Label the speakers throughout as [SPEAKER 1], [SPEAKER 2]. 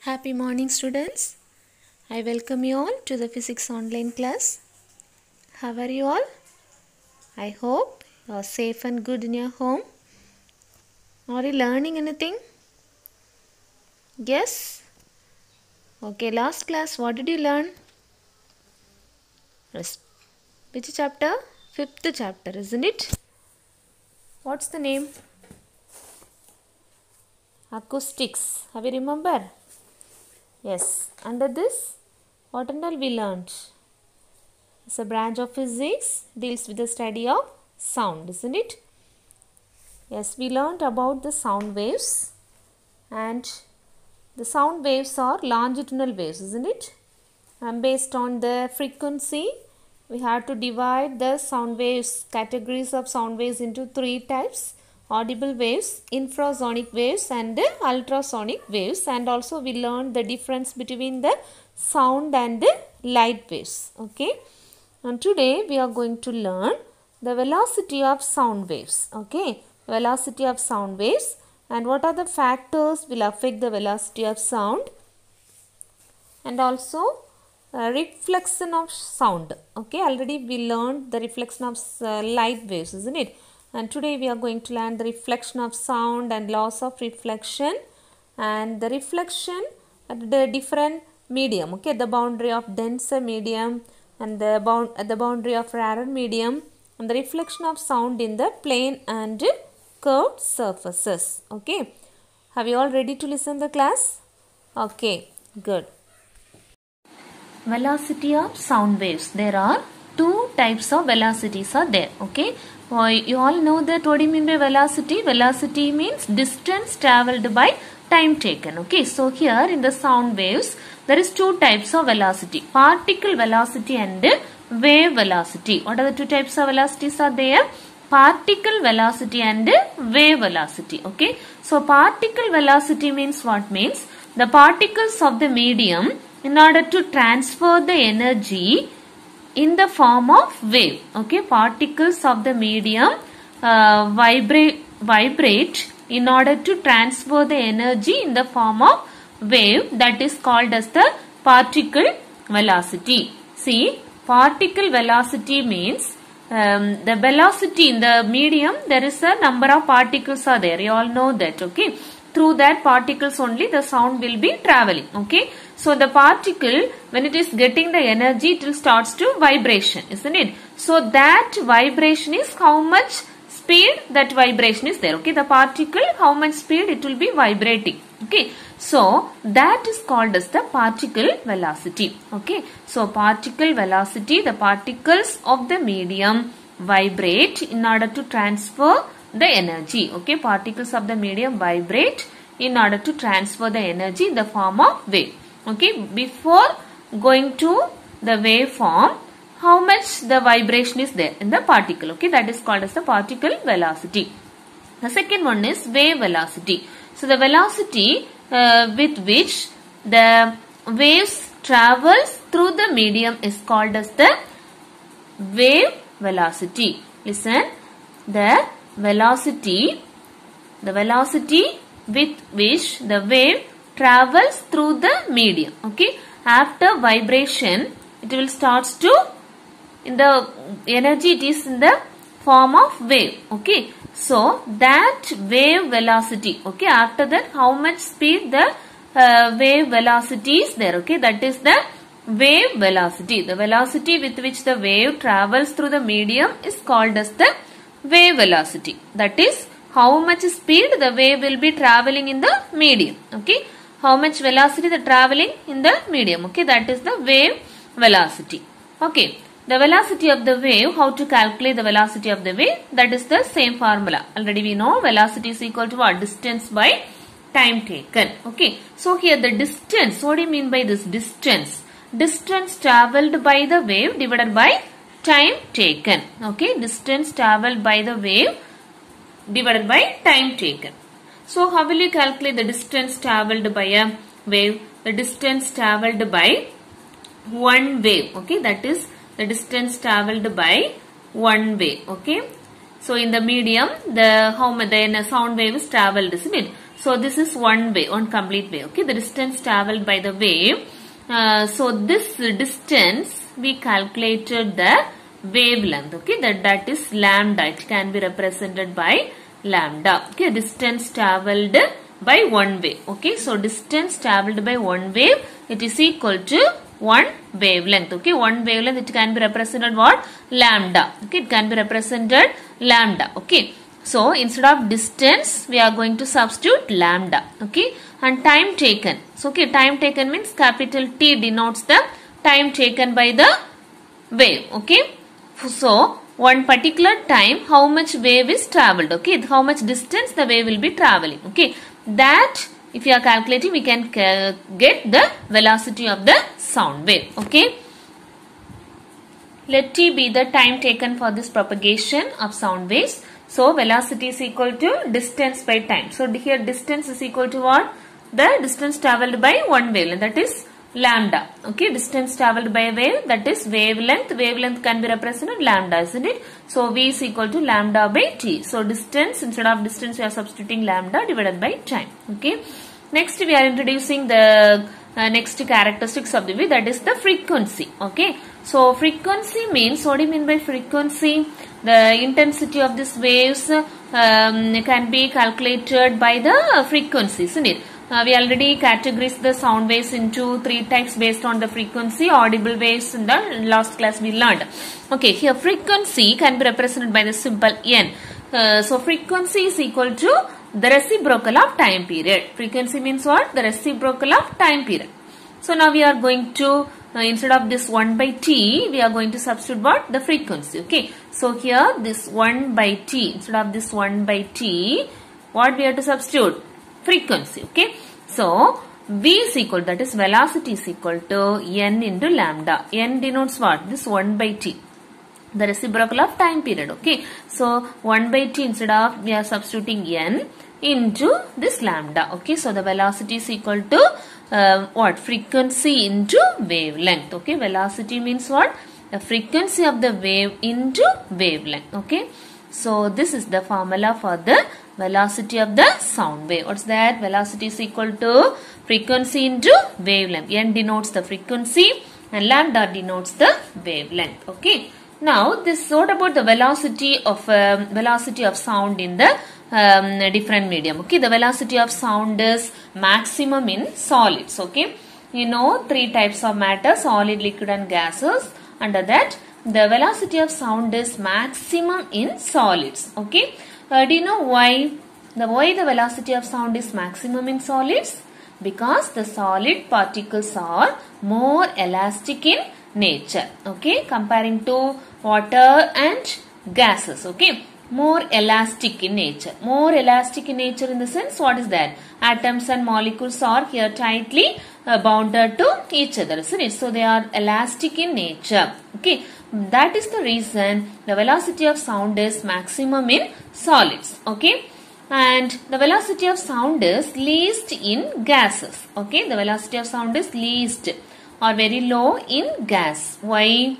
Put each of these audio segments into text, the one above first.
[SPEAKER 1] Happy morning, students. I welcome you all to the physics online class. How are you all? I hope you are safe and good in your home. Are you learning anything? Yes? Okay, last class, what did you learn? Which chapter? Fifth chapter, isn't it? What's the name? Acoustics. Have you remember? Yes. Under this, what and all we learned? It's a branch of physics, deals with the study of sound, isn't it? Yes, we learned about the sound waves, and the sound waves are longitudinal waves, isn't it? And based on the frequency, we have to divide the sound waves, categories of sound waves into three types: audible waves, infrasonic waves and ultrasonic waves. And also we learned the difference between the sound and the light waves. Okay. And today we are going to learn the velocity of sound waves. Okay. Velocity of sound waves and what are the factors will affect the velocity of sound, and also reflection of sound. Okay, already we learned the reflection of light waves, isn't it? And today we are going to learn the reflection of sound and loss of reflection and the reflection at the different medium. Okay, the boundary of denser medium and at the boundary of rarer medium, and the reflection of sound in the plane and curved surfaces. Okay, have you all ready to listen the class? Okay, good. Velocity of sound waves. There are two types of velocities are there. Okay, you all know that what do you mean by velocity? Velocity means distance travelled by time taken. Okay, so here in the sound waves there is two types of velocity: particle velocity and wave velocity. What are the two types of velocities are there? Particle velocity and wave velocity. Okay, so particle velocity means what? Means the particles of the medium, in order to transfer the energy in the form of wave. Okay, particles of the medium vibrate in order to transfer the energy in the form of wave. That is called as the particle velocity. See, particle velocity means the velocity in the medium, there is a number of particles are there. You all know that. Okay, through that particles only the sound will be traveling. Okay, so the particle, when it is getting the energy, it will starts to vibration, isn't it? So that vibration is how much speed that vibration is there. Okay, the particle, how much speed it will be vibrating. Okay, so that is called as the particle velocity. Okay, so particle velocity, the particles of the medium vibrate in order to transfer the energy. Okay, particles of the medium vibrate in order to transfer the energy in the form of wave. Okay, before going to the waveform, how much the vibration is there in the particle. Okay, that is called as the particle velocity. The second one is wave velocity. So the velocity with which the waves travels through the medium is called as the wave velocity. Listen, the velocity with which the wave travels through the medium. Okay, after vibration it will starts to, in the energy it is in the form of wave. Okay, so that wave velocity. Okay, after that how much speed the wave velocity is there. Okay, that is the wave velocity. The velocity with which the wave travels through the medium is called as the wave velocity. That is how much speed the wave will be traveling in the medium. Okay, how much velocity the traveling in the medium. Okay, that is the wave velocity. Okay, the velocity of the wave, how to calculate the velocity of the wave? That is the same formula. Already we know velocity is equal to what? Distance by time taken. Okay, so here the distance, what do you mean by this distance? Distance travelled by the wave divided by time taken. Okay, distance travelled by the wave divided by time taken. So how will you calculate the distance travelled by a wave? The distance travelled by one wave. Okay, that is the distance travelled by one wave. Okay, so in the medium, the how much the sound wave is travelled, isn't it? So this is one wave, one complete wave. Okay, the distance traveled by the wave. So this distance we calculated the wavelength. Okay, that is lambda. It can be represented by lambda. Okay, distance traveled by one wave. Okay, so distance traveled by one wave, it is equal to one wavelength. Okay, one wavelength, it can be represented what? Lambda. Okay, it can be represented lambda. Okay, so instead of distance we are going to substitute lambda. Okay, and time taken. So okay, time taken means capital T denotes the time taken by the wave. Okay, so one particular time how much wave is travelled. Okay, how much distance the wave will be travelling. Okay, that if you are calculating, we can get the velocity of the sound wave. Okay, let T be the time taken for this propagation of sound waves. So velocity is equal to distance by time. So here distance is equal to what? The distance travelled by one wavelength, that is lambda. Okay, distance travelled by a wave, that is wavelength. Wavelength can be represented lambda, isn't it? So V is equal to lambda by T. So distance, instead of distance we are substituting lambda divided by time. Okay, next we are introducing the next characteristics of the wave, that is the frequency. Okay, so frequency means, what do you mean by frequency? The intensity of these waves can be calculated by the frequency, isn't it? We already categorized the sound waves into three types based on the frequency. Audible waves in the last class we learned. Okay, here frequency can be represented by the symbol n. So frequency is equal to the reciprocal of time period. Frequency means what? The reciprocal of time period. So now we are going to instead of this 1 by T, we are going to substitute what? The frequency. Okay, so here this 1 by T, instead of this 1 by T, what we have to substitute? Frequency. Okay, so V is equal, that is velocity is equal to n into lambda. N denotes what? This 1 by T, the reciprocal of time period. Okay, so 1 by T, instead of we are substituting n into this lambda. Okay, so the velocity is equal to what? Frequency into wavelength. Okay, velocity means what? The frequency of the wave into wavelength. Okay, so this is the formula for the velocity of the sound wave. What's that? Velocity is equal to frequency into wavelength. N denotes the frequency and lambda denotes the wavelength. Okay, now this, what about the velocity of sound in the different medium? Okay, the velocity of sound is maximum in solids. Okay, you know three types of matter: solid, liquid and gases. Under that, the velocity of sound is maximum in solids. Okay, do you know why? Why the velocity of sound is maximum in solids? Because the solid particles are more elastic in nature. Okay, comparing to water and gases. Okay, more elastic in nature. More elastic in nature in the sense, what is that? Atoms and molecules are here tightly bounded to each other, isn't it? So they are elastic in nature. Okay, that is the reason the velocity of sound is maximum in solids. Okay, and the velocity of sound is least in gases. Okay, the velocity of sound is least or very low in gas. Why?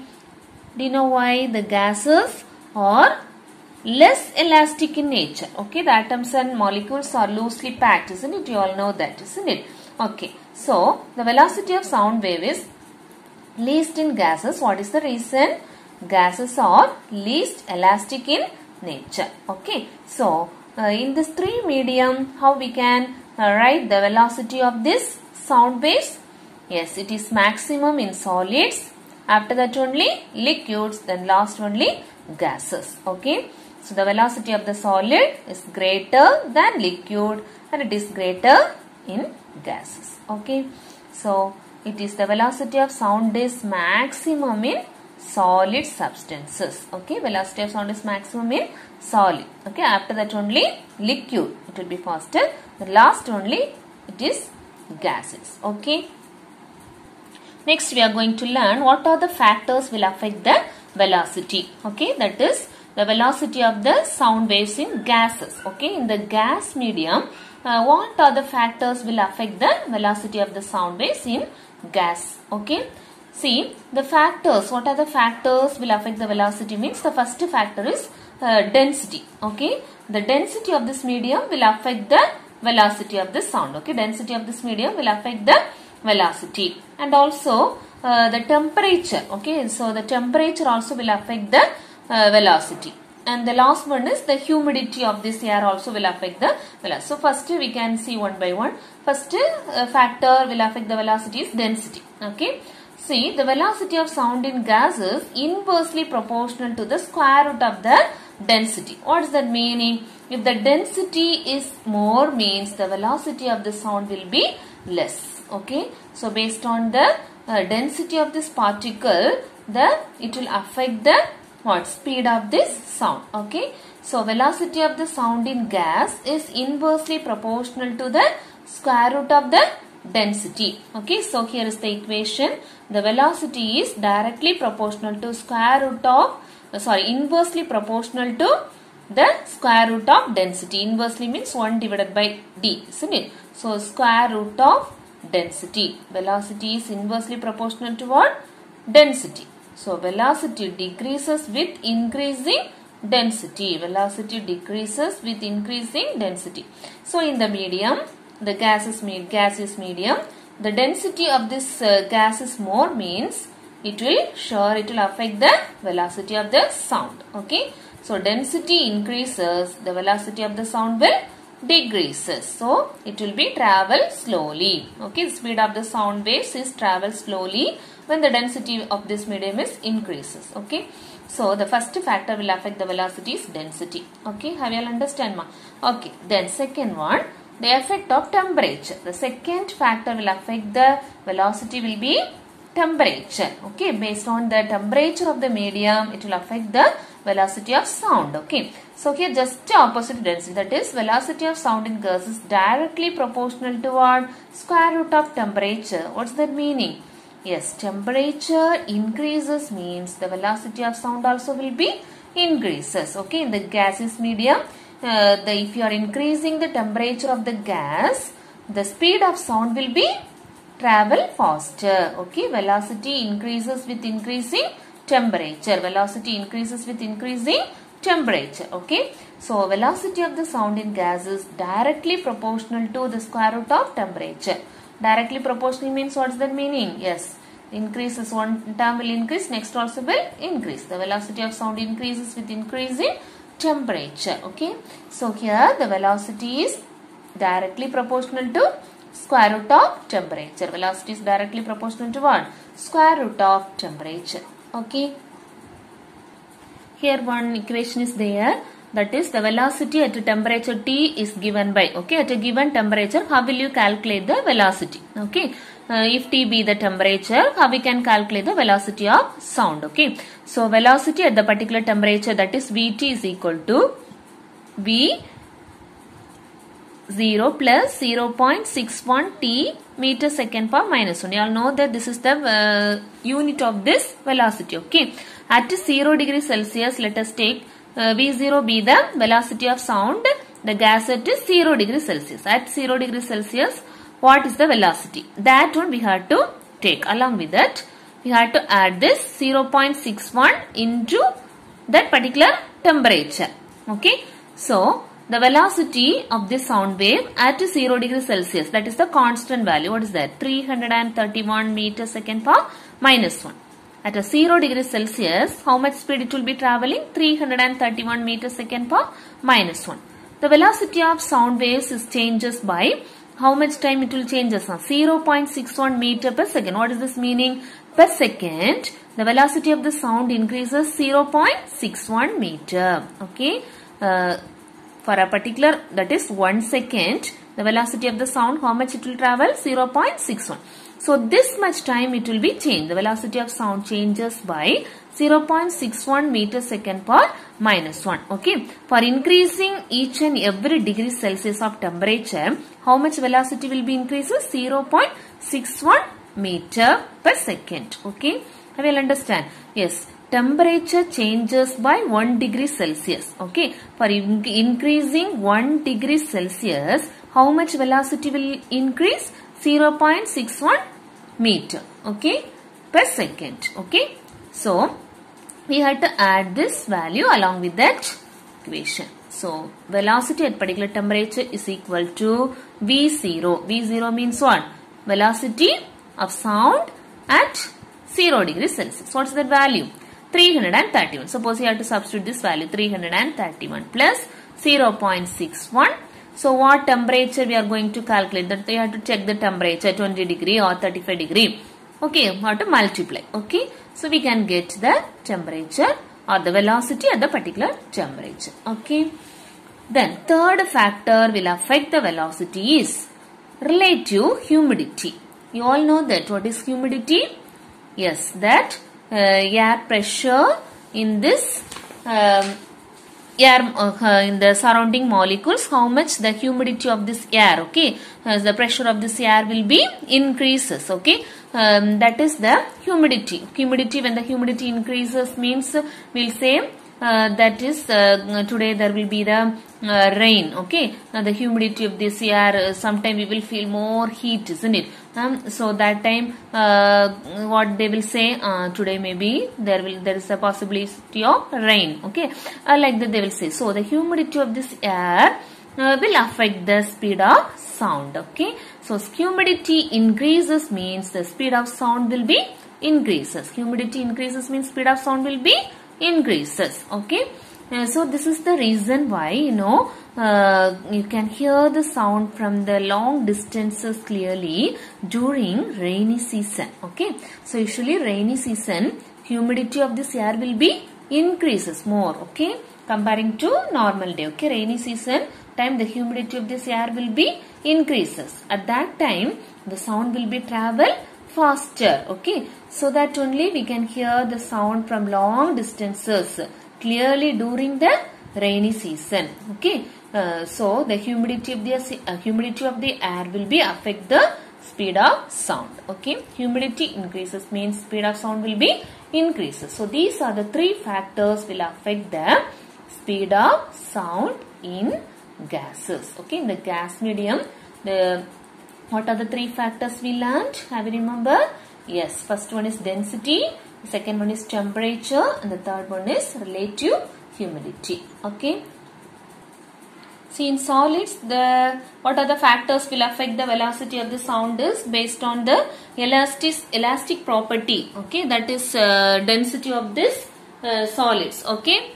[SPEAKER 1] Do you know why? The gases are less elastic in nature. Okay, the atoms and molecules are loosely packed, isn't it? You all know that, isn't it? Okay, so the velocity of sound wave is least in gases. What is the reason? Gases are least elastic in nature. Okay, so in this three medium, how we can write the velocity of this sound waves? Yes, it is maximum in solids. After that only liquids, then last only gases. Okay, so the velocity of the solid is greater than liquid and it is greater in gases. Okay, so it is the velocity of sound is maximum in solid substances. Okay, velocity of sound is maximum in solid. Okay, after that only liquid, it will be faster. The last only it is gases. Okay, next we are going to learn what are the factors will affect the velocity. Okay, that is the velocity of the sound waves in gases. Okay, in the gas medium, what are the factors will affect the velocity of the sound waves in gas? Okay, see the factors. What are the factors will affect the velocity? Means the first factor is density. Okay, the density of this medium will affect the velocity of the sound. Okay, density of this medium will affect the velocity, and also the temperature. Okay, so the temperature also will affect the velocity. And the last one is the humidity of this air also will affect the velocity. So first we can see one by one. First factor will affect the velocity is density. Okay. See, the velocity of sound in gas is inversely proportional to the square root of the density. What is that meaning? If the density is more, means the velocity of the sound will be less. Okay. So based on the density of this particle, it will affect the speed of this sound. Okay, so velocity of the sound in gas is inversely proportional to the square root of the density. Okay, so here is the equation. The velocity is directly proportional to square root of inversely proportional to the square root of density. Inversely means 1 divided by d, isn't it? So square root of density. Velocity is inversely proportional to what? Density. So velocity decreases with increasing density. Velocity decreases with increasing density. So in the medium, the gas is medium. The density of this gas is more, means it will affect the velocity of the sound. Okay. So density increases, the velocity of the sound will decreases. So it will be travel slowly. Okay. The speed of the sound waves is travel slowly when the density of this medium is increases. Okay. So the first factor will affect the velocity is density. Okay. Have you all understand, ma? Okay. Then second one, the effect of temperature. The second factor will affect the velocity will be temperature. Okay. Based on the temperature of the medium, it will affect the velocity of sound. Okay. So here just opposite density, that is velocity of sound in gas is directly proportional to what? Square root of temperature. What's that meaning? Yes, temperature increases means the velocity of sound also will be increases. Okay, in the gaseous medium, if you are increasing the temperature of the gas, the speed of sound will be travel faster. Okay, velocity increases with increasing temperature. Velocity increases with increasing temperature. Okay, so velocity of the sound in gas is directly proportional to the square root of temperature. Directly proportional means what's that meaning? Yes, increases, one term will increase, next also will increase. The velocity of sound increases with increasing temperature. Okay, so here the velocity is directly proportional to square root of temperature. Velocity is directly proportional to what? Square root of temperature. Okay, here one equation is there. That is the velocity at a temperature T is given by, okay, at a given temperature, how will you calculate the velocity? Okay, if T be the temperature, how we can calculate the velocity of sound? Okay, so velocity at the particular temperature, that is Vt is equal to V0 plus 0.61 T meter second per minus 1. You all know that this is the unit of this velocity. Okay, at 0 degree Celsius, let us take V0 be the velocity of sound, the gas at 0 degree Celsius. At 0 degree Celsius, what is the velocity? That one we have to take. Along with that, we have to add this 0.61 into that particular temperature. Okay, so the velocity of this sound wave at 0 degree Celsius, that is the constant value. What is that? 331 meter second per minus 1. At a 0 degree Celsius, how much speed it will be traveling? 331 meters second per minus 1. The velocity of sound waves is changes by how much time it will changes? 0.61 meter per second. What is this meaning? Per second, the velocity of the sound increases 0.61 meter. Okay, for a particular, that is 1 second, the velocity of the sound, how much it will travel? 0.61. So this much time it will be changed. The velocity of sound changes by 0.61 meter second per minus 1. Okay. For increasing each and every degree Celsius of temperature, how much velocity will be increases? 0.61 meter per second. Okay. I will understand. Yes. Temperature changes by 1 degree Celsius. Okay. For increasing 1 degree Celsius, how much velocity will increase? 0.61 meter, okay, per second. Okay, so we have to add this value along with that equation. So velocity at particular temperature is equal to V0. V0 means what? Velocity of sound at 0 degrees Celsius. What's that value? 331. Suppose you have to substitute this value 331 plus 0.61. So what temperature we are going to calculate? That you have to check the temperature 20 degree or 35 degree. Okay, we have to multiply. Okay, so we can get the temperature or the velocity at the particular temperature. Okay. Then third factor will affect the velocity is relative humidity. You all know that. What is humidity? Yes, that air pressure in this in the surrounding molecules, how much the humidity of this air, okay, the pressure of this air will be increases, okay. That is the humidity. When the humidity increases means we'll say that is today there will be the rain, okay. The humidity of this air, sometime we will feel more heat, isn't it? So that time what they will say, today maybe there is a possibility of rain, okay, like that they will say. So the humidity of this air will affect the speed of sound, okay. So humidity increases means the speed of sound will be increases. Humidity increases means speed of sound will be increases, okay. So this is the reason why, you know, you can hear the sound from the long distances clearly during rainy season, okay. So usually rainy season, humidity of this air will be increases more, okay, comparing to normal day, okay. Rainy season time the humidity of this air will be increases. At that time the sound will be travel faster, okay. So that only we can hear the sound from long distances clearly during the rainy season, okay. So the humidity of the air will be affect the speed of sound, okay. Humidity increases means speed of sound will be increases. So these are the three factors will affect the speed of sound in gases, okay. In the gas medium, what are the three factors we learned? Have you remember? Yes, first one is density, the second one is temperature, and the third one is relative humidity, okay. See, in solids, what are the factors will affect the velocity of the sound is based on the elastic property, okay, that is density of this solids, okay.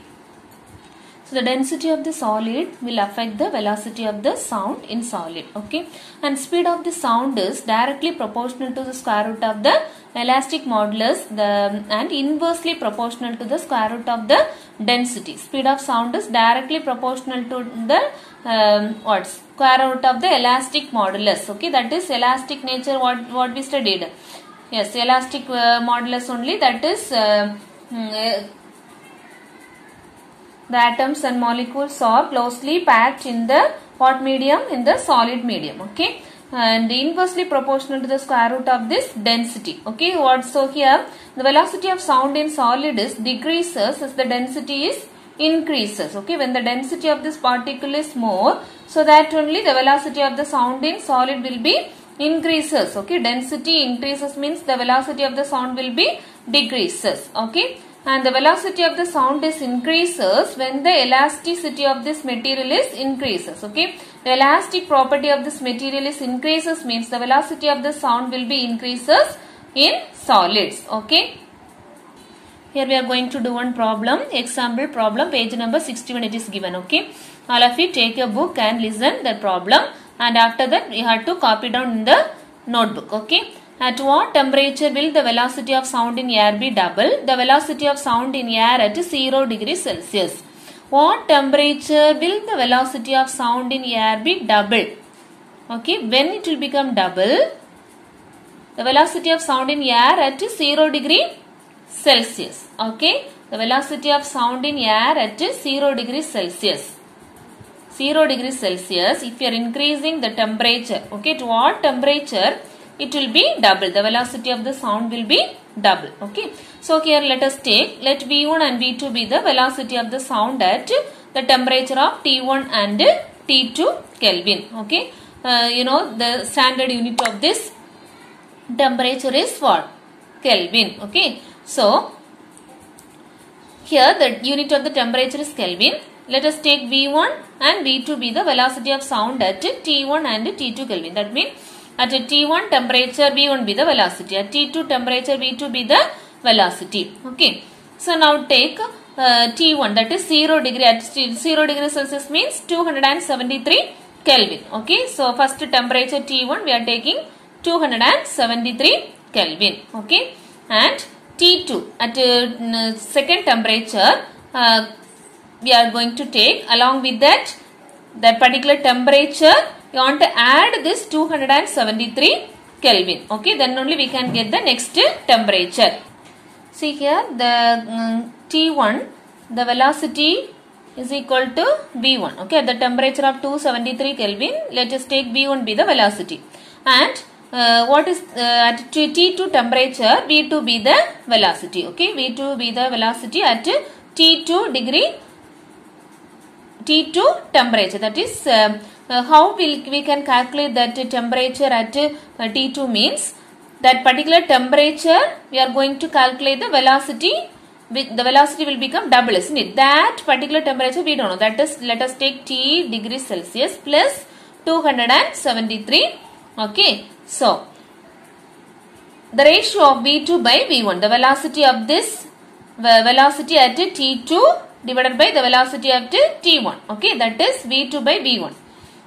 [SPEAKER 1] So the density of the solid will affect the velocity of the sound in solid, okay. And speed of the sound is directly proportional to the square root of the elastic modulus and inversely proportional to the square root of the density. Speed of sound is directly proportional to the square root of the elastic modulus, okay. That is elastic nature, what we studied. Yes, elastic modulus only, that is the atoms and molecules are closely packed in the what medium? In the solid medium, okay. And inversely proportional to the square root of this density, okay. So here the velocity of sound in solid is decreases as the density is increases, okay. When the density of this particle is more, so that only the velocity of the sound in solid will be increases, okay. Density increases means the velocity of the sound will be decreases, okay. And the velocity of the sound is increases when the elasticity of this material is increases, okay. The elastic property of this material is increases means the velocity of the sound will be increases in solids, okay. Here we are going to do one problem, example problem, page number 61 it is given, okay. All of you take your book and listen the problem, and after that you have to copy down in the notebook, okay. At what temperature will the velocity of sound in air be double? The velocity of sound in air at 0 degrees Celsius. What temperature will the velocity of sound in air be double? Okay, when it will become double? The velocity of sound in air at 0 degree Celsius. Okay, the velocity of sound in air at 0 degrees Celsius. 0 degrees Celsius, if you are increasing the temperature, okay, to what temperature? It will be double. The velocity of the sound will be double. Okay. So here let us take, let V1 and V2 be the velocity of the sound at the temperature of T1 and T2 Kelvin. Okay. You know the standard unit of this temperature is what? Kelvin. Okay. So here the unit of the temperature is Kelvin. let us take V1 and V2 be the velocity of sound at T1 and T2 Kelvin. That means at T1 temperature V1 be the velocity, at T2 temperature V2 be the velocity. Okay. So now take T1, that is 0 degree, at 0 degree Celsius means 273 Kelvin. Okay. So first temperature T1 we are taking 273 Kelvin. Okay. And T2 at second temperature we are going to take, along with that particular temperature you want to add this 273 Kelvin. Okay, then only we can get the next temperature. See here the T1, the velocity is equal to V1. Okay, at the temperature of 273 Kelvin, let us take V1 be the velocity, and what is at T2 temperature V2 be the velocity. Okay, V2 be the velocity at T2 temperature. That is how we can calculate that temperature at T2 means that particular temperature we are going to calculate the velocity. The velocity will become double, isn't it? That particular temperature we don't know. That is, let us take T degrees Celsius plus 273. Okay. So the ratio of V2 by V1, the velocity of this velocity at T2 divided by the velocity at T1. Okay, that is V2 by V1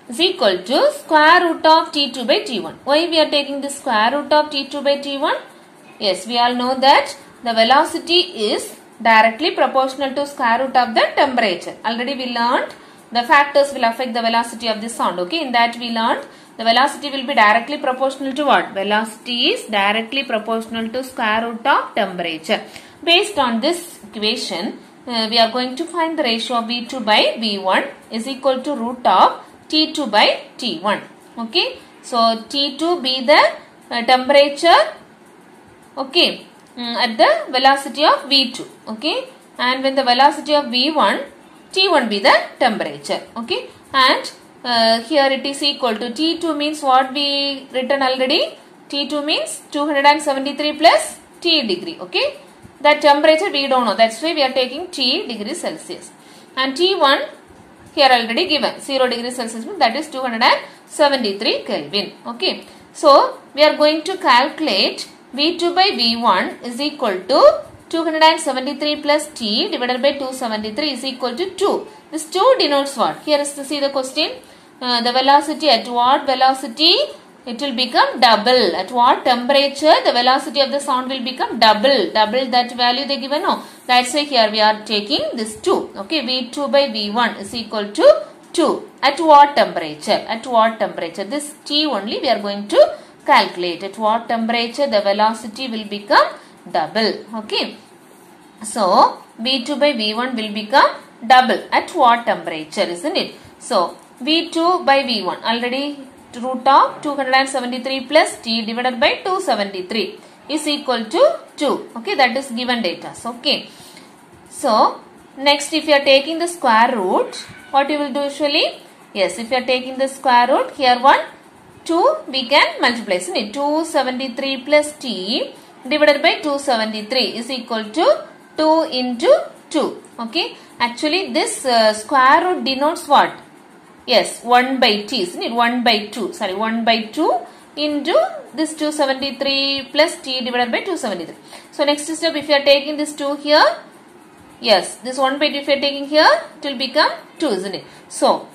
[SPEAKER 1] is equal to square root of T2 by T1. Why we are taking the square root of T2 by T1? Yes, we all know that the velocity is directly proportional to square root of the temperature. Already we learned the factors will affect the velocity of the sound. Okay, in that we learned the velocity will be directly proportional to what? Velocity is directly proportional to square root of temperature. Based on this equation, we are going to find the ratio of V2 by V1 is equal to root of T2 by T1. Okay. So T2 be the temperature. Okay. At the velocity of V2. Okay. And when the velocity of V1, T1 be the temperature. Okay. And here it is equal to T2 means what we written already. T2 means 273 plus T degree. Okay. That temperature we don't know. That's why we are taking T degrees Celsius. And T1 here already given 0 degrees Celsius, that is 273 Kelvin. Okay. So we are going to calculate V2 by V1 is equal to 273 plus T divided by 273 is equal to 2. This 2 denotes what? Here is to see the question. The velocity, at what velocity it will become double? At what temperature the velocity of the sound will become double? Double that value they given. No. That's why here we are taking this 2. Okay. V2 by V1 is equal to 2. At what temperature? At what temperature? This T only we are going to calculate. At what temperature the velocity will become double. Okay. So V2 by V1 will become double. At what temperature, isn't it? So V2 by V1 already root of 273 plus T divided by 273 is equal to 2. Okay, that is given data. Okay. So next, if you are taking the square root, what you will do usually? Yes, if you are taking the square root, here 1, 2 we can multiply. Isn't it? 273 plus T divided by 273 is equal to 2 into 2. Okay. Actually this square root denotes what? Yes, 1 by T, isn't it? 1 by 2. Sorry, 1 by 2 into this 273 plus T divided by 273. So next step, if you are taking this 2 here, yes, this 1 by 2 if you are taking here, it will become 2, isn't it? So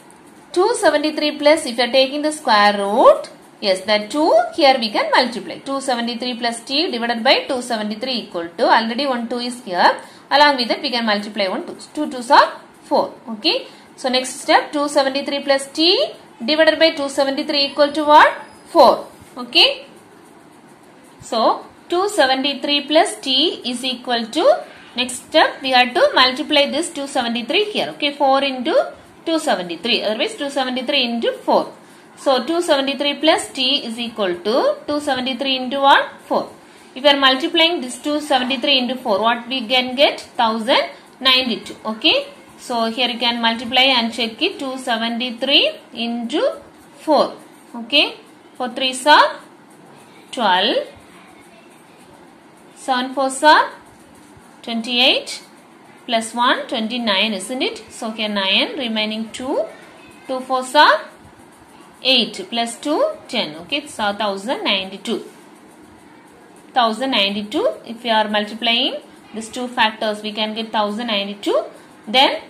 [SPEAKER 1] 273 plus, if you are taking the square root, yes, that 2 here we can multiply. 273 plus T divided by 273 equal to, already 1 2 is here. Along with that we can multiply 1 2. 2 2s are 4. Okay. So next step, 273 plus T divided by 273 equal to what? 4. Okay. So 273 plus T is equal to, next step we have to multiply this 273 here. Okay. 4 into 273. Otherwise 273 into 4. So 273 plus T is equal to 273 into what? 4. If you are multiplying this 273 into 4, what we can get? 1092. Okay. So here you can multiply and check it. 273 into 4. Okay. 4 3s are 12. 7 4s are 28. plus 1, 29, isn't it? So here 9, remaining 2. 2 4s are 8 plus 2, 10. Okay, so 1092. 1092. If we are multiplying these two factors, we can get 1092. Then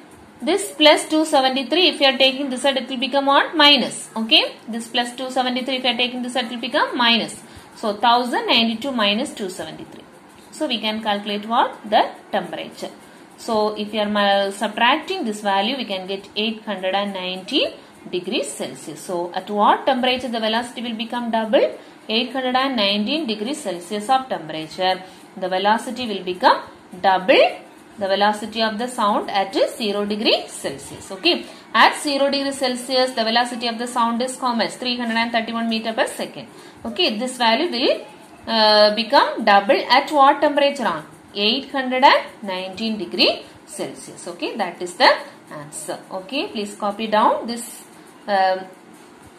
[SPEAKER 1] this plus 273, if you are taking this side, it will become what? Minus. Okay, this plus 273, if you are taking this side, it will become minus. So 1092 minus 273. So we can calculate what? The temperature. So if you are subtracting this value, we can get 819 degrees Celsius. So at what temperature the velocity will become double? 819 degrees Celsius of temperature. The velocity will become double the velocity of the sound at 0 degree Celsius. Okay. At 0 degree Celsius, the velocity of the sound is how much? 331 meter per second. Okay. This value will become double at what temperature on? 819 degree Celsius. Okay. That is the answer. Okay. Please copy down this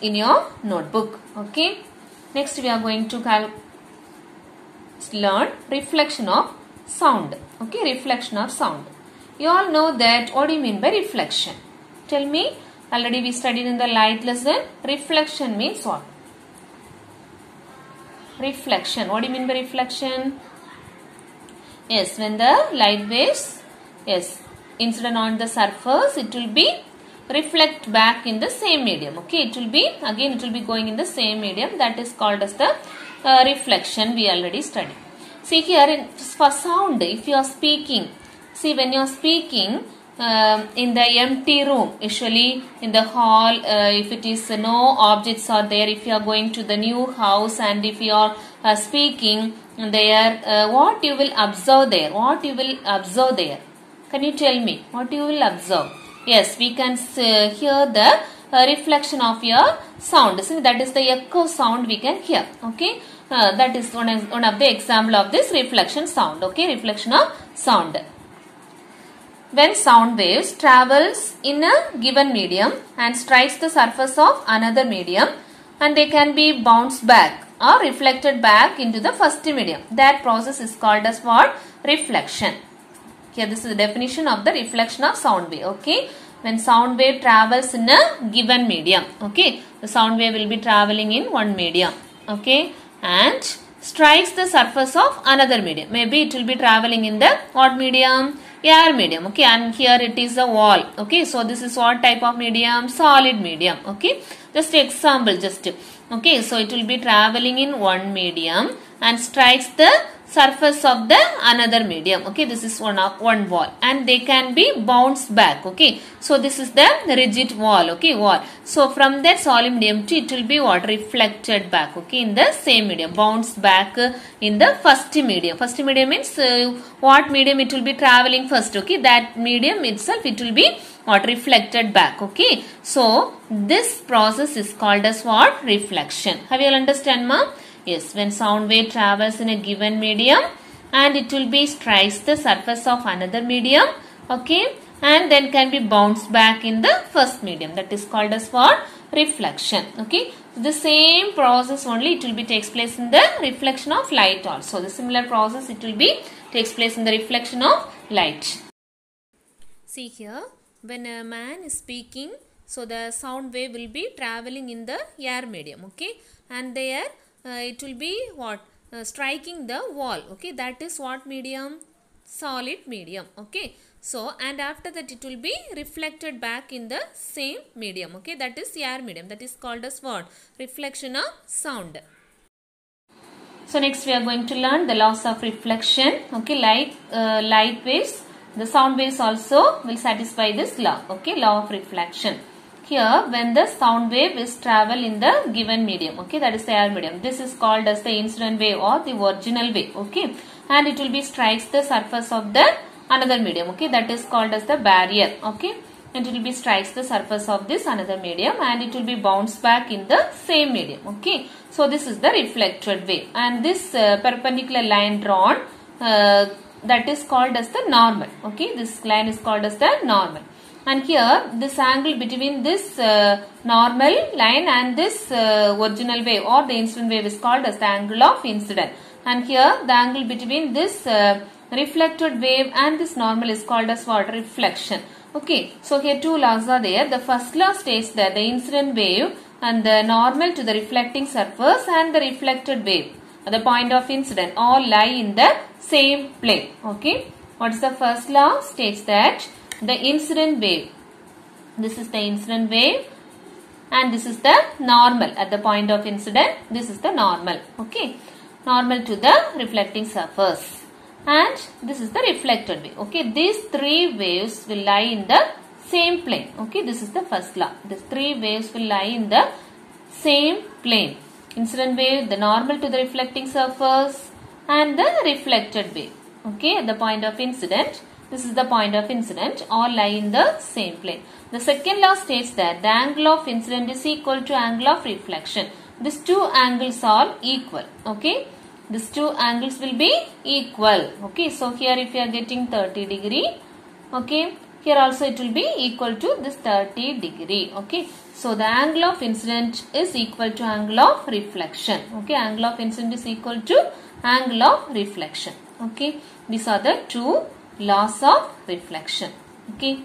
[SPEAKER 1] in your notebook. Okay. Next we are going to learn reflection of sound. Okay, reflection of sound. You all know that. What do you mean by reflection? Tell me. Already we studied in the light lesson. Reflection means what? Reflection. What do you mean by reflection? Yes, when the light waves, yes, incident on the surface, it will be reflect back in the same medium. Okay, it will be going in the same medium. That is called as the reflection. We already studied. See here, for sound, if you are speaking, see when you are speaking in the empty room, usually in the hall, if it is no objects are there, if you are going to the new house and if you are speaking there, what you will observe there? What you will observe there? Can you tell me what you will observe? Yes, we can hear the reflection of your sound. See, that is the echo sound we can hear. Okay, that is one of the example of this reflection sound. Okay, reflection of sound. When sound waves travels in a given medium and strikes the surface of another medium, and they can be bounced back or reflected back into the first medium. That process is called as what? Reflection. Here this is the definition of the reflection of sound wave. Okay, when sound wave travels in a given medium, okay, the sound wave will be traveling in one medium, okay, and strikes the surface of another medium. Maybe it will be traveling in the what medium? Air medium. Okay, and here it is a wall. Okay, so this is what type of medium? Solid medium. Okay, just example, okay, so it will be traveling in one medium and strikes the surface of the another medium. Okay, this is one wall, and they can be bounced back. Okay, so this is the rigid wall. Okay, wall. So from that solid medium to it will be what? Reflected back. Okay, in the same medium, bounced back in the first medium. First medium means what medium it will be traveling first. Okay, that medium itself it will be what? Reflected back. Okay, so this process is called as what? Reflection. Have you all understand, ma? Yes, when sound wave travels in a given medium and it will be strikes the surface of another medium, okay, and then can be bounced back in the first medium. That is called as what? Reflection. Okay, the same process only it will be takes place in the reflection of light also. The similar process it will be takes place in the reflection of light. See here, when a man is speaking, so the sound wave will be traveling in the air medium. Okay, and there it will be what? Striking the wall. Okay, that is what medium? Solid medium. Okay, so and after that it will be reflected back in the same medium. Okay, that is air medium. That is called as what? Reflection of sound. So next we are going to learn the laws of reflection. Okay, light waves, the sound waves also will satisfy this law. Okay, law of reflection. Here, when the sound wave is travel in the given medium, okay, that is the air medium. This is called as the incident wave or the original wave, okay, and it will be strikes the surface of the another medium, okay, that is called as the barrier, okay, and it will be strikes the surface of this another medium and it will be bounced back in the same medium, okay. So this is the reflected wave, and this perpendicular line drawn that is called as the normal, okay, this line is called as the normal. And here this angle between this normal line and this original wave or the incident wave is called as the angle of incident. And here the angle between this reflected wave and this normal is called as what? Reflection. Okay, so here two laws are there. The first law states that the incident wave and the normal to the reflecting surface and the reflected wave at the point of incident all lie in the same plane. Okay, what is the first law? States that the incident wave, this is the incident wave and this is the normal at the point of incident, this is the normal. Okay, normal to the reflecting surface and this is the reflected wave. Okay, these three waves will lie in the same plane. Okay, this is the first law. These three waves will lie in the same plane. Incident wave, the normal to the reflecting surface and the reflected wave. Okay, at the point of incident, this is the point of incident, all lie in the same plane. The second law states that the angle of incident is equal to angle of reflection. These two angles are equal. Okay, these two angles will be equal. Okay, so here if you are getting 30 degree, okay, here also it will be equal to this 30 degree. Okay, so the angle of incident is equal to angle of reflection. Okay, angle of incident is equal to angle of reflection. Okay, these are the two laws of reflection. Okay,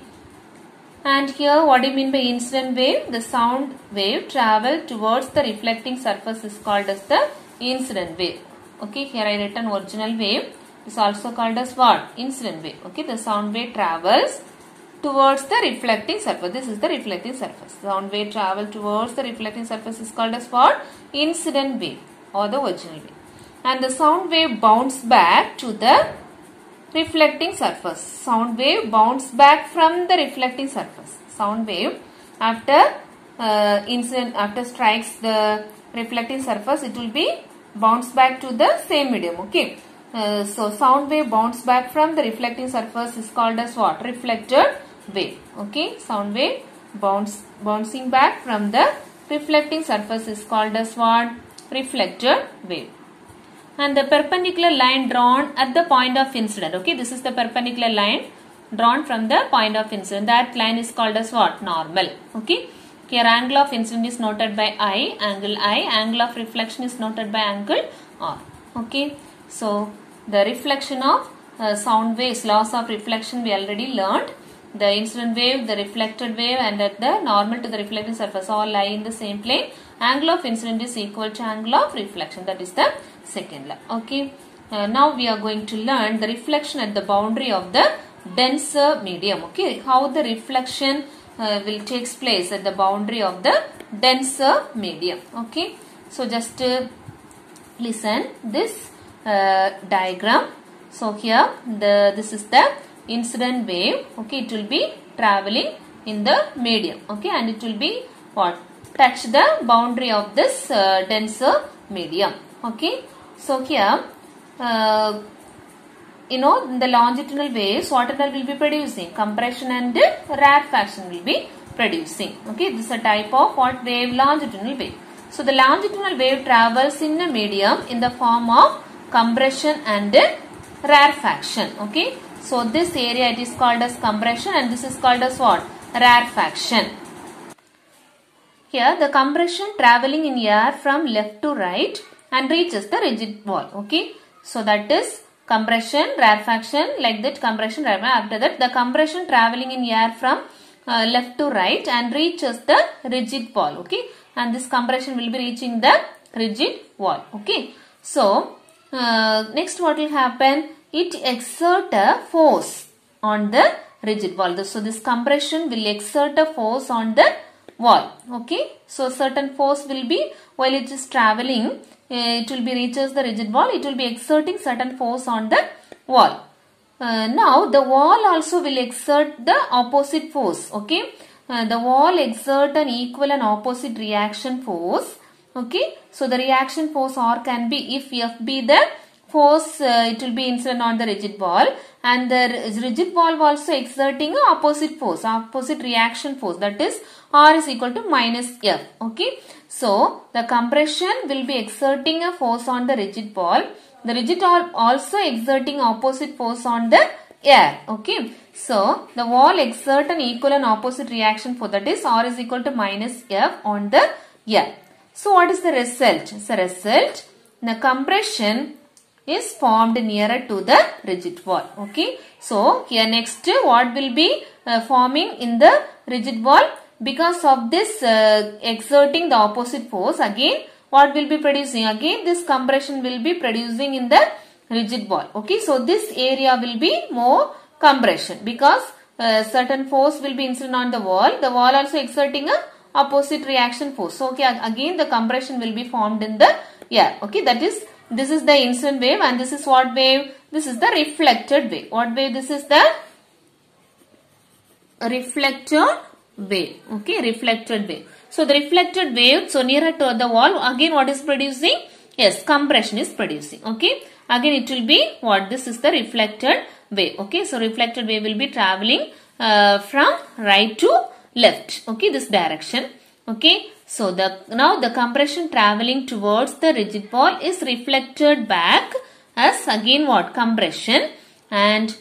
[SPEAKER 1] and here what do you mean by incident wave? The sound wave travel towards the reflecting surface is called as the incident wave. Okay, here I written original wave. It is also called as what? Incident wave. Okay, the sound wave travels towards the reflecting surface. This is the reflecting surface. Sound wave travel towards the reflecting surface is called as what? Incident wave or the original wave. And the sound wave bounces back to the reflecting surface. Sound wave bounces back from the reflecting surface. Sound wave after after strikes the reflecting surface, it will be bounce back to the same medium. Okay, so sound wave bounce back from the reflecting surface is called as what? Reflected wave. Okay, sound wave bouncing back from the reflecting surface is called as what? Reflected wave. And the perpendicular line drawn at the point of incident. Okay, this is the perpendicular line drawn from the point of incident. That line is called as what? Normal. Okay, here angle of incident is noted by I, angle I. Angle of reflection is noted by angle R. Okay, so the reflection of sound waves, laws of reflection we already learned. The incident wave, the reflected wave and at the normal to the reflecting surface all lie in the same plane. Angle of incident is equal to angle of reflection. That is the second law. Okay, now we are going to learn the reflection at the boundary of the denser medium. Okay, how the reflection will takes place at the boundary of the denser medium. Okay, so just listen this diagram. So here this is the incident wave. Okay, it will be traveling in the medium. Okay, and it will be what? Touch the boundary of this denser medium. Okay, so here in the longitudinal waves, what will be producing? Compression and rarefaction will be producing. Okay, this is a type of what wave? Longitudinal wave. So the longitudinal wave travels in a medium in the form of compression and rarefaction. Okay, so this area it is called as compression and this is called as what? Rarefaction. Here the compression traveling in air from left to right and reaches the rigid wall. Okay, so that is compression, rarefaction, like that compression, rarefaction. After that the compression traveling in air from left to right and reaches the rigid wall. Okay, and this compression will be reaching the rigid wall. Okay, so next what will happen? It exert a force on the rigid wall. So this compression will exert a force on the wall. Okay, so certain force will be while it is traveling, it will be reaches the rigid wall, it will be exerting certain force on the wall. Now the wall also will exert the opposite force. Okay, the wall exert an equal and opposite reaction force. Okay, so the reaction force R can be, if F be the force, it will be incident on the rigid wall, and the rigid wall also exerting a opposite force, opposite reaction force, that is R is equal to minus F. Okay, so the compression will be exerting a force on the rigid wall, the rigid wall also exerting opposite force on the air. Okay, so the wall exert an equal and opposite reaction force, that is R is equal to minus F on the air. So what is the result? So result, the compression is formed nearer to the rigid wall. Okay. So here next what will be forming in the rigid wall? Because of this exerting the opposite force, again what will be producing? Again this compression will be producing in the rigid wall. Okay. So this area will be more compression because certain force will be incident on the wall. The wall also exerting a opposite reaction force. So okay, again the compression will be formed in the air. Okay, that is, this is the incident wave and this is what wave? This is the reflected wave. What wave? This is the reflected wave. Okay, reflected wave. So the reflected wave, so nearer to the wall, again what is producing? Yes, compression is producing. Okay, again it will be what? This is the reflected wave. Okay, so reflected wave will be traveling from right to left. Okay, this direction. Okay, so now the compression traveling towards the rigid wall is reflected back as again what? Compression, and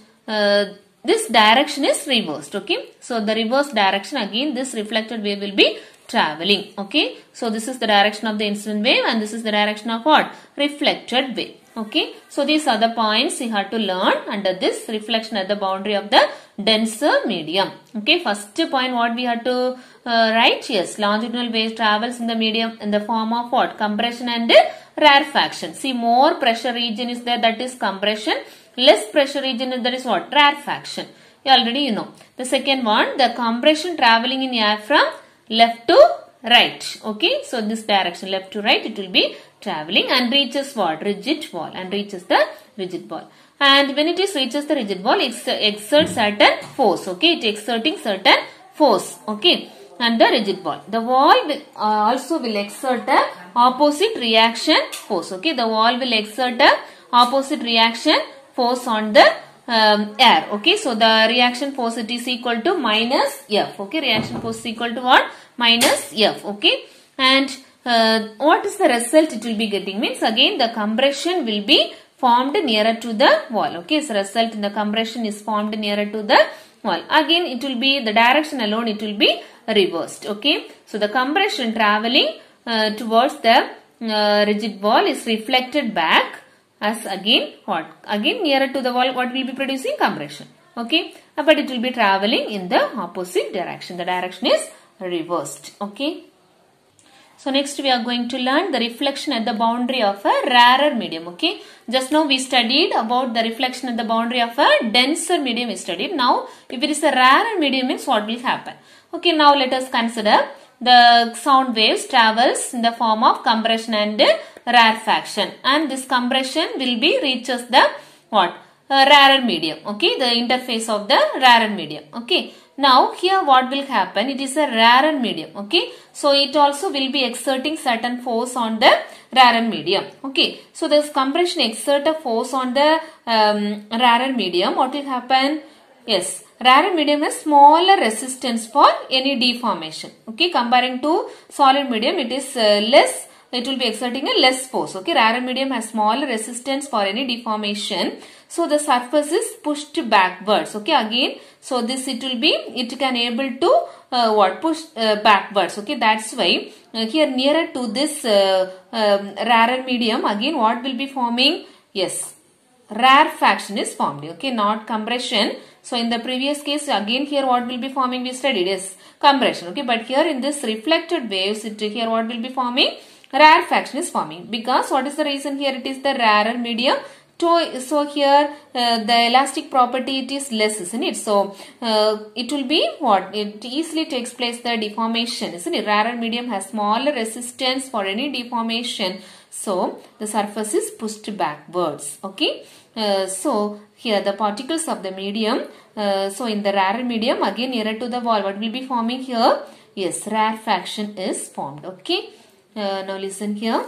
[SPEAKER 1] this direction is reversed. Okay, so the reverse direction, again this reflected wave will be traveling. Okay, so this is the direction of the incident wave and this is the direction of what? Reflected wave. Okay, so these are the points you have to learn under this reflection at the boundary of the denser medium. Okay, first point what we have to write? Yes, longitudinal wave travels in the medium in the form of what? Compression and rarefaction. See, more pressure region is there, that is compression. Less pressure region, that is what? Rarefaction. Already you know. The second one, the compression traveling in air from left to right. Okay, so this direction left to right it will be traveling and reaches what? Rigid wall, and reaches the rigid wall. And when it is reaches the rigid wall, it exerts certain force. Okay, it exerting certain force. Okay, and the rigid wall. The wall will also will exert a opposite reaction force. Okay, the wall will exert a opposite reaction force on the air. Okay, so the reaction force, it is equal to minus F. Okay, reaction force is equal to what? Minus F. Okay, and what is the result it will be getting? Means again the compression will be formed nearer to the wall. Okay, so result in the compression is formed nearer to the wall. Again it will be the direction alone, it will be reversed. Okay, so the compression traveling towards the rigid wall is reflected back as again what? Again nearer to the wall, what will be producing? Compression. Okay, but it will be traveling in the opposite direction. The direction is reversed. Okay. So next we are going to learn the reflection at the boundary of a rarer medium. Okay, just now we studied about the reflection at the boundary of a denser medium we studied. Now if it is a rarer medium, means what will happen? Okay, now let us consider the sound waves travels in the form of compression and rarefaction, and this compression will be reaches the what? Rarer medium. Okay, the interface of the rarer medium. Okay, now here what will happen? It is a rarer medium. Okay, so it also will be exerting certain force on the rarer medium. Okay, so this compression exert a force on the rarer medium. What will happen? Yes, rarer medium has smaller resistance for any deformation. Okay, comparing to solid medium, it is less. It will be exerting a less force. Okay, rarer medium has smaller resistance for any deformation. So the surface is pushed backwards. Okay, again, so this it will be, it can able to what? Push backwards. Okay, that's why here nearer to this rarer medium, again what will be forming? Yes, rarefaction is formed. Okay, not compression. So in the previous case, again here what will be forming? We studied is compression. Okay, but here in this reflected waves, here what will be forming? Rarefaction is forming, because what is the reason here? It is the rarer medium. So here the elastic property, it is less, isn't it? So it will be what? It easily takes place the deformation, isn't it? Rarer medium has smaller resistance for any deformation. So the surface is pushed backwards. Okay. So here the particles of the medium. So in the rarer medium, again nearer to the wall, what will be forming here? Yes, rarefaction is formed. Okay. Now listen here.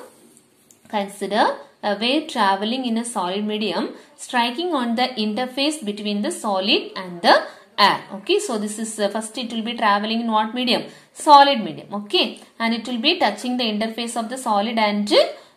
[SPEAKER 1] Consider a wave traveling in a solid medium striking on the interface between the solid and the air. Okay, so this is first it will be traveling in what medium? Solid medium. Okay, and it will be touching the interface of the solid and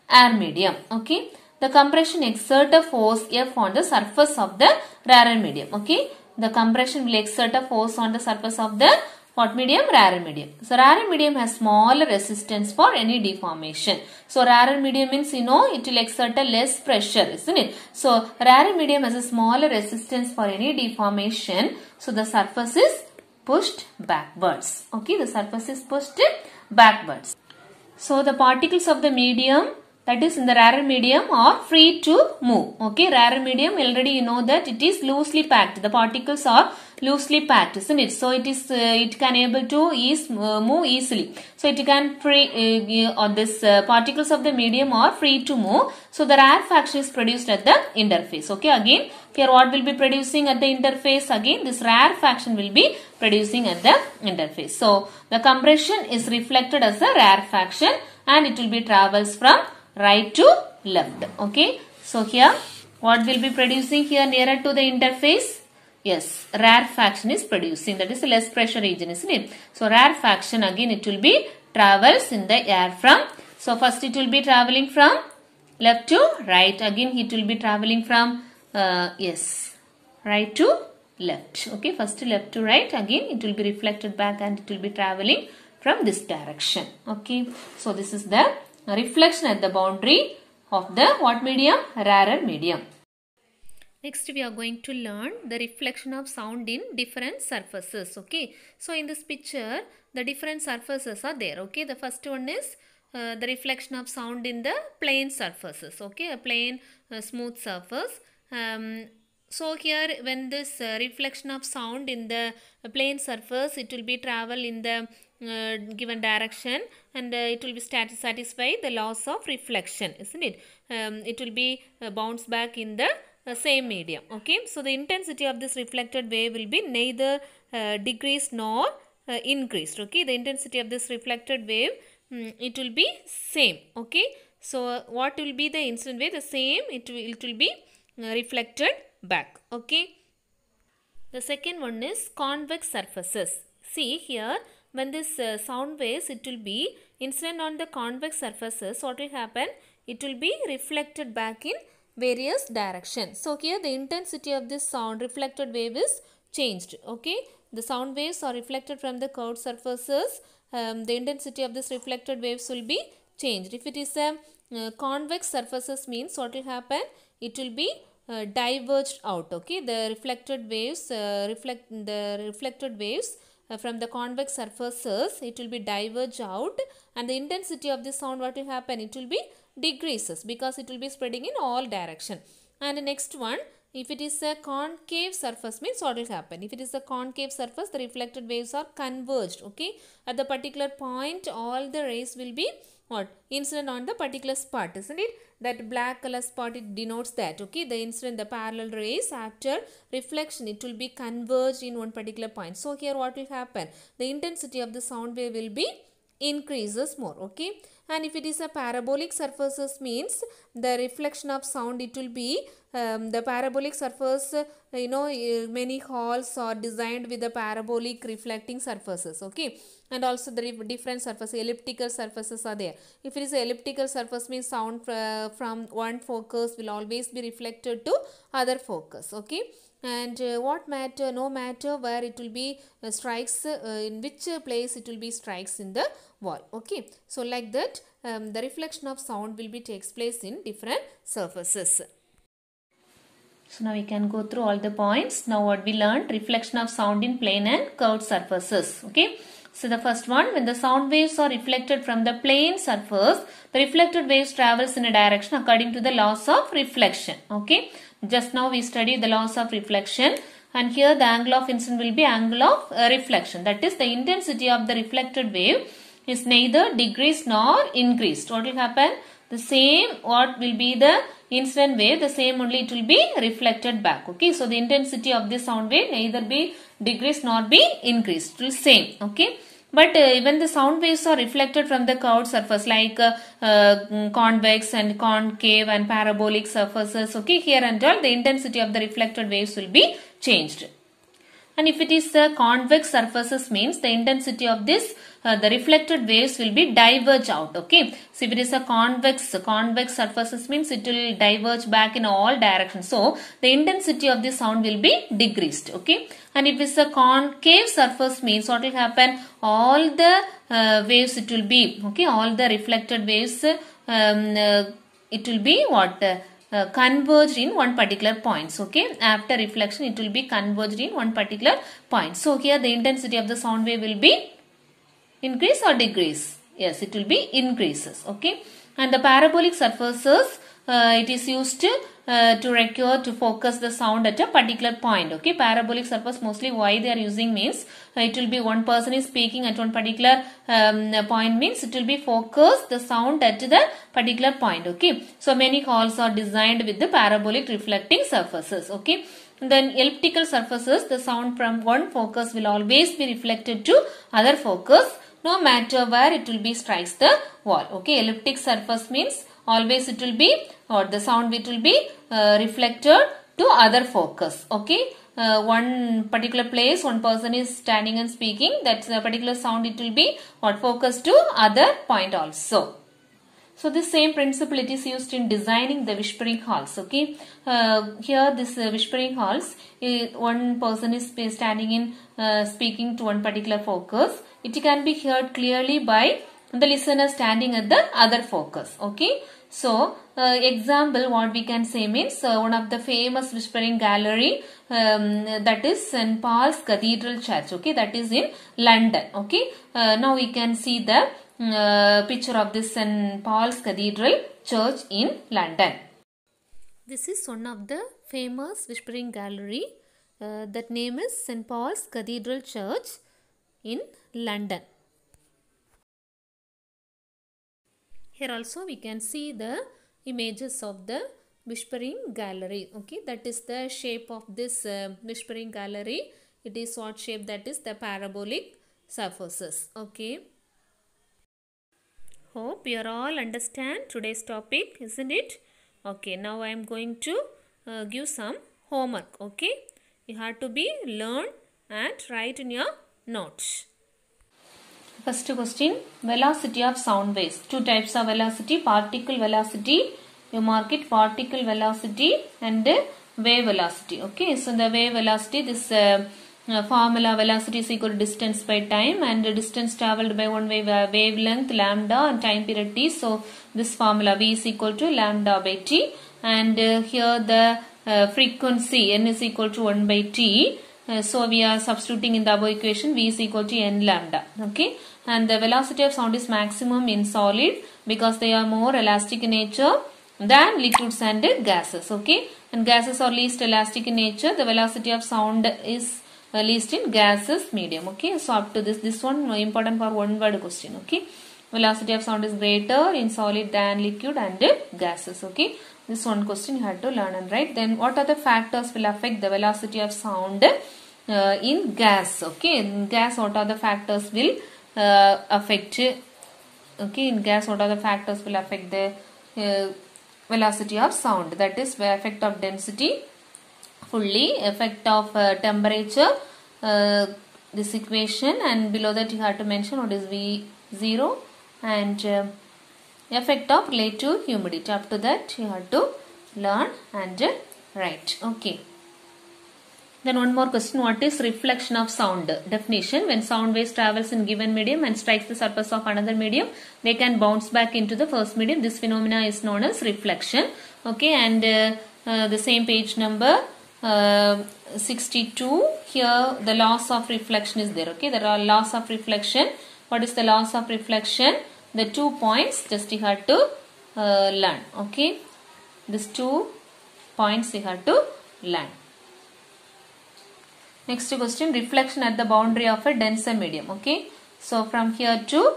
[SPEAKER 1] air medium. Okay, the compression exert a force F on the surface of the rarer medium. Okay, the compression will exert a force on the surface of the What medium? Rarer medium. So rarer medium has smaller resistance for any deformation. So rarer medium means, it will exert a less pressure, isn't it? So rarer medium has a smaller resistance for any deformation. So the surface is pushed backwards. Okay, the surface is pushed backwards. So the particles of the medium, that is in the rarer medium, are free to move. Okay, rarer medium, already you know that it is loosely packed. The particles are loosely packed, isn't it? So it can able to move easily. So it can particles of the medium are free to move. So the rarefaction is produced at the interface. Okay, again here what will be producing at the interface? Again this rarefaction will be producing at the interface. So the compression is reflected as a rarefaction and it will be travels from right to left. Okay, so here what will be producing here nearer to the interface? Yes, rarefaction is producing, that is a less pressure region, isn't it? So rarefaction, again it will be travels in the air from, so first it will be traveling from left to right, again it will be traveling from right to left. Okay, first left to right, again it will be reflected back and it will be traveling from this direction. Okay, so this is the reflection at the boundary of the what medium? Rarer medium. Next we are going to learn the reflection of sound in different surfaces. Okay, so in this picture the different surfaces are there. Okay, the first one is the reflection of sound in the plane surfaces. Okay, a plain smooth surface. So here when this reflection of sound in the plane surface, it will be travel in the given direction and it will be satisfy the laws of reflection, isn't it? It will be bounce back in the same medium. Okay, so the intensity of this reflected wave will be neither decreased nor increased. Okay, the intensity of this reflected wave, it will be same. Okay, so what will be the incident wave? The same, it will be reflected back. Okay, the second one is convex surfaces. See here, when this sound waves, it will be incident on the convex surfaces. What will happen? It will be reflected back in various directions. So here the intensity of this sound reflected wave is changed. Okay, the sound waves are reflected from the curved surfaces. The intensity of this reflected waves will be changed. If it is a convex surfaces means what will happen? It will be diverged out. Okay, the reflected waves from the convex surfaces, it will be diverged out, and the intensity of the sound, what will happen? It will be decreases because it will be spreading in all direction. And the next one, if it is a concave surface means what will happen? If it is a concave surface, the reflected waves are converged. Okay, at the particular point all the rays will be what? Incident on the particular spot, isn't it? That black color spot, it denotes that. Okay, the incident, the parallel rays after reflection, it will be converged in one particular point. So here what will happen? The intensity of the sound wave will be increases more. Okay, and if it is a parabolic surfaces means the reflection of sound, it will be the parabolic surface, many halls are designed with the parabolic reflecting surfaces. Okay, and also the different surfaces, elliptical surfaces are there. If it is an elliptical surface means sound from one focus will always be reflected to other focus. Okay, and no matter where it will be strikes, in which place it will be strikes in the wall. Okay, so like that the reflection of sound will be takes place in different surfaces. So now we can go through all the points. Now what we learned, reflection of sound in plane and curved surfaces. Okay, so the first one, when the sound waves are reflected from the plane surface, the reflected waves travels in a direction according to the laws of reflection. Okay, just now we studied the laws of reflection, and here the angle of incident will be angle of reflection. That is, the intensity of the reflected wave is neither decreased nor increased. What will happen? The same, what will be the incident wave, the same only it will be reflected back. Okay, so the intensity of this sound wave neither be decreased nor be increased, it will same. Okay, but when the sound waves are reflected from the curved surface like convex and concave and parabolic surfaces, okay, here and all, the intensity of the reflected waves will be changed. And if it is convex surfaces means the intensity of this the reflected waves will be diverge out. Okay, so if it is a convex surfaces means it will diverge back in all directions. So the intensity of the sound will be decreased. Okay, and if it's a concave surface means what will happen? All the waves it will be, okay, all the reflected waves it will be what? Converged in one particular point. Okay, after reflection it will be converged in one particular point. So here the intensity of the sound wave will be increase or decrease? Yes, it will be increases. Okay, and the parabolic surfaces it is used to record, to focus the sound at a particular point. Okay, parabolic surface mostly why they are using means it will be one person is speaking at one particular point means it will be focused the sound at the particular point. Okay, so many halls are designed with the parabolic reflecting surfaces. Okay, then elliptical surfaces, the sound from one focus will always be reflected to other focus no matter where it will be strikes the wall. Okay, elliptic surface means always it will be, or the sound it will be reflected to other focus. Okay, one particular place one person is standing and speaking, that's a particular sound it will be what focused to other point also. So this same principle it is used in designing the whispering halls. Okay, here this whispering halls, one person is standing in speaking to one particular focus. It can be heard clearly by the listener standing at the other focus. Okay, so example what we can say means one of the famous whispering gallery that is St. Paul's Cathedral Church. Okay, that is in London. Okay, now we can see the picture of this St. Paul's Cathedral Church in London. This is one of the famous whispering gallery. That name is St. Paul's Cathedral Church in London. Here also we can see the images of the whispering gallery. Okay, that is the shape of this whispering gallery. It is what shape? That is the parabolic surfaces. Okay. Hope you all understand today's topic, isn't it? Okay, now I am going to give some homework. Okay, you have to be learn and write in your notes. First question, velocity of sound waves. Two types of velocity, particle velocity. You mark it, particle velocity and wave velocity. Okay, so the wave velocity, this formula velocity is equal to distance by time, and distance traveled by one wavelength lambda and time period t. So this formula v is equal to lambda by t, and here the frequency n is equal to 1 by t. So we are substituting in the above equation v is equal to n lambda. Okay, and the velocity of sound is maximum in solid because they are more elastic in nature than liquids and gases. Okay, and gases are least elastic in nature. The velocity of sound is least in gaseous medium. Okay, so up to this one important for one word question. Okay, velocity of sound is greater in solid than liquid and gases. Okay, this one question you have to learn and write. Then what are the factors will affect the velocity of sound in gas? Okay, in gas what are the factors will affect? Okay, in gas what are the factors will affect the velocity of sound? That is the effect of density, fully, effect of temperature, this equation, and below that you have to mention what is V0, and effect of relative humidity. Up to that you have to learn and write. Okay. Then one more question, what is reflection of sound? Definition, when sound waves travels in given medium and strikes the surface of another medium, they can bounce back into the first medium. This phenomena is known as reflection. Okay, and the same page number 62, here the loss of reflection is there. Okay, there are loss of reflection. What is the loss of reflection? The 2 points just you have to learn. Okay, these 2 points you have to learn. Next question, reflection at the boundary of a denser medium. Okay, so from here to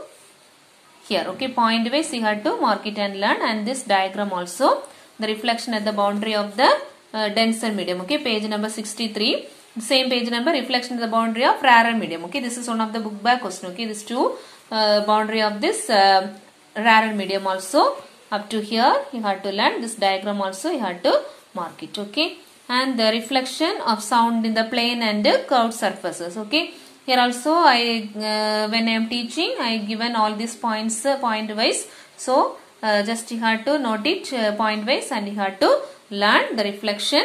[SPEAKER 1] here. Okay, point wise you have to mark it and learn, and this diagram also, the reflection at the boundary of the denser medium. Okay, page number 63. Same page number, reflection at the boundary of rarer medium. Okay, this is one of the book back question. Okay, this two boundary of this rarer medium also. Up to here you have to learn. This diagram also you have to mark it. Okay, and the reflection of sound in the plane and curved surfaces. Okay, Here also when I am teaching, I given all these points point wise. So just you have to note it point wise, and you have to learn the reflection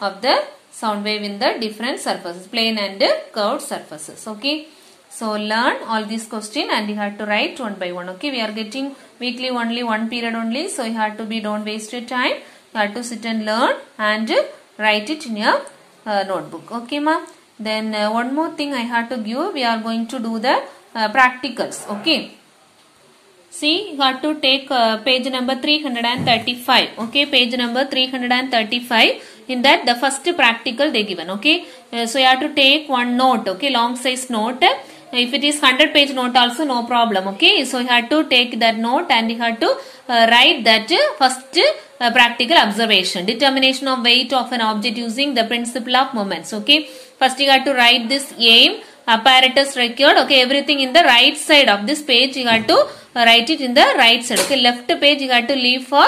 [SPEAKER 1] of the sound wave in the different surfaces, plane and curved surfaces. Okay. So learn all these questions and you have to write one by one. Okay. We are getting weekly only, one period only. So you have to don't waste your time. You have to sit and learn and write it in your notebook. Okay, ma. Then one more thing I have to give. We are going to do the practicals. Okay. See, you have to take page number 335. Okay, page number 335. In that, the first practical they given. Okay, so you have to take one note. Okay, long size note. If it is 100-page note also, no problem. Okay, so you have to take that note and you have to write that first practical observation. Determination of weight of an object using the principle of moments. Okay, first you have to write this aim, apparatus, record. Okay, everything in the right side of this page you have to write it in the right side. Okay, left page you have to leave for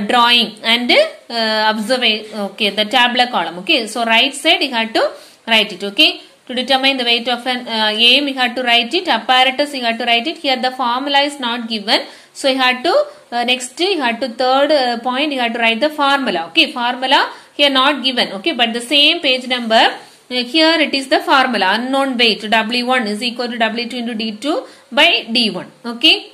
[SPEAKER 1] drawing and observation. Okay, the tabular column. Okay, so right side you have to write it. Okay, to determine the weight of an aim you have to write it, apparatus you have to write it. Here the formula is not given, so you have to next you have to third point you have to write the formula. Okay, formula here not given. Okay, but the same page number. Here it is the formula, unknown weight W1 is equal to W2 into D2 by D1. Okay.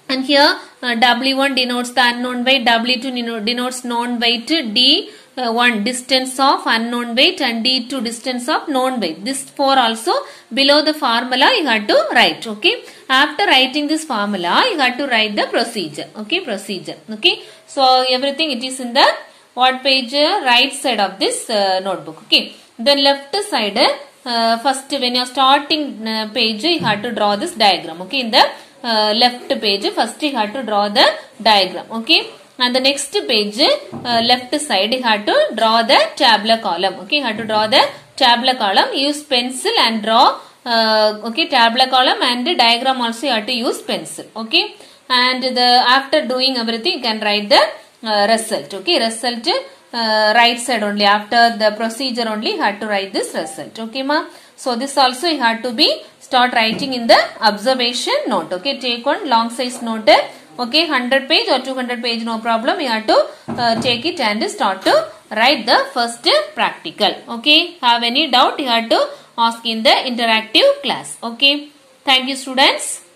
[SPEAKER 1] And here W1 denotes the unknown weight, W2 denotes known weight, D1 distance of unknown weight and D2 distance of known weight. This 4 also below the formula you have to write. Okay. After writing this formula you have to write the procedure. Okay, procedure. Okay. So everything it is in the what page? Right side of this notebook. Okay. Then left side, first when you are starting page, you have to draw this diagram. Okay, in the left page, first you have to draw the diagram. Okay, and the next page, left side, you have to draw the tabular column. Okay, you have to draw the tabular column. Use pencil and draw. Okay, tabular column and the diagram also you have to use pencil. Okay, and after doing everything, you can write the result. Okay, result. Right side only, after the procedure only you have to write this result. Okay, ma. So this also you have to be start writing in the observation note. Okay, take one long size note. Okay, 100-page or 200-page no problem. You have to take it and start to write the first practical. Okay, have any doubt you have to ask in the interactive class. Okay, thank you students.